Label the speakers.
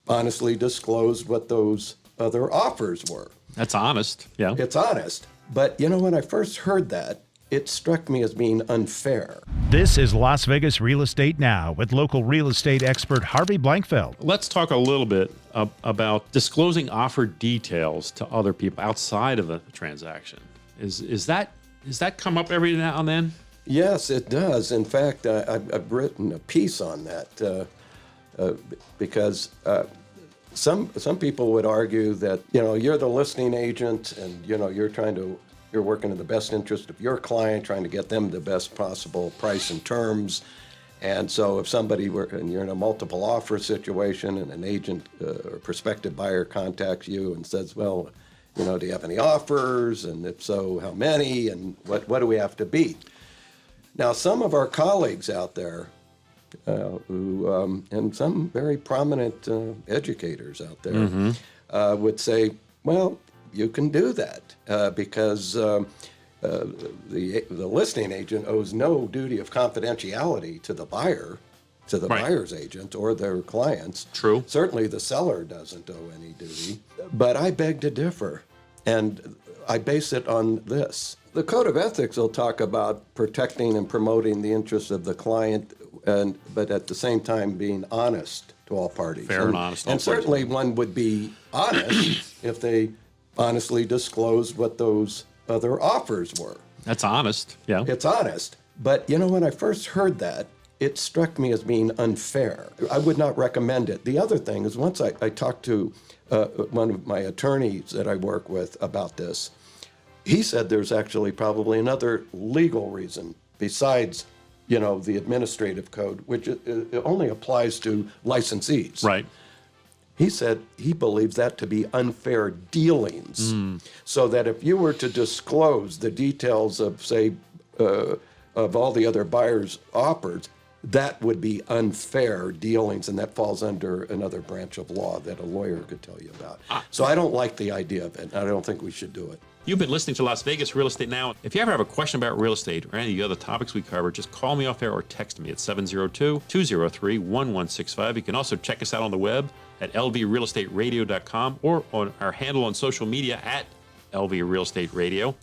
Speaker 1: honestly disclosed what those other offers were.
Speaker 2: That's honest. Yeah.
Speaker 1: It's honest. But, when I first heard that, it struck me as being unfair.
Speaker 3: This is Las Vegas Real Estate Now with local real estate expert Harvey Blankfeld.
Speaker 2: Let's talk a little bit about disclosing offer details to other people outside of the transaction. Is that come up every now and then?
Speaker 1: Yes, it does. In fact, I've written a piece on that because some people would argue that, you're the listing agent and, you're working in the best interest of your client, trying to get them the best possible price and terms. And so if somebody were, and you're in a multiple offer situation and an agent or prospective buyer contacts you and says, well, do you have any offers? And if so, how many? And what do we have to beat? Now, some of our colleagues out there who, and some very prominent educators out there would say, well, you can do that because the listing agent owes no duty of confidentiality to the buyer, to the buyer's agent or their clients.
Speaker 2: True.
Speaker 1: Certainly the seller doesn't owe any duty. But I beg to differ, and I base it on this. The Code of Ethics will talk about protecting and promoting the interests of the client, but at the same time being honest to all parties.
Speaker 2: Fair and honest.
Speaker 1: And certainly one would be honest if they honestly disclosed what those other offers were.
Speaker 2: That's honest. Yeah.
Speaker 1: It's honest. But, when I first heard that, it struck me as being unfair. I would not recommend it. The other thing is once I talked to one of my attorneys that I work with about this, he said there's actually probably another legal reason besides, the administrative code, which it only applies to licensees.
Speaker 2: Right.
Speaker 1: He said he believes that to be unfair dealings. So that if you were to disclose the details of, say, of all the other buyers' offers, that would be unfair dealings, and that falls under another branch of law that a lawyer could tell you about. So I don't like the idea of it. I don't think we should do it.
Speaker 2: You've been listening to Las Vegas Real Estate Now. If you ever have a question about real estate or any of the other topics we cover, just call me off air or text me at 702-203-1165. You can also check us out on the web at lvrealestateradio.com or on our handle on social media at LV Real Estate Radio.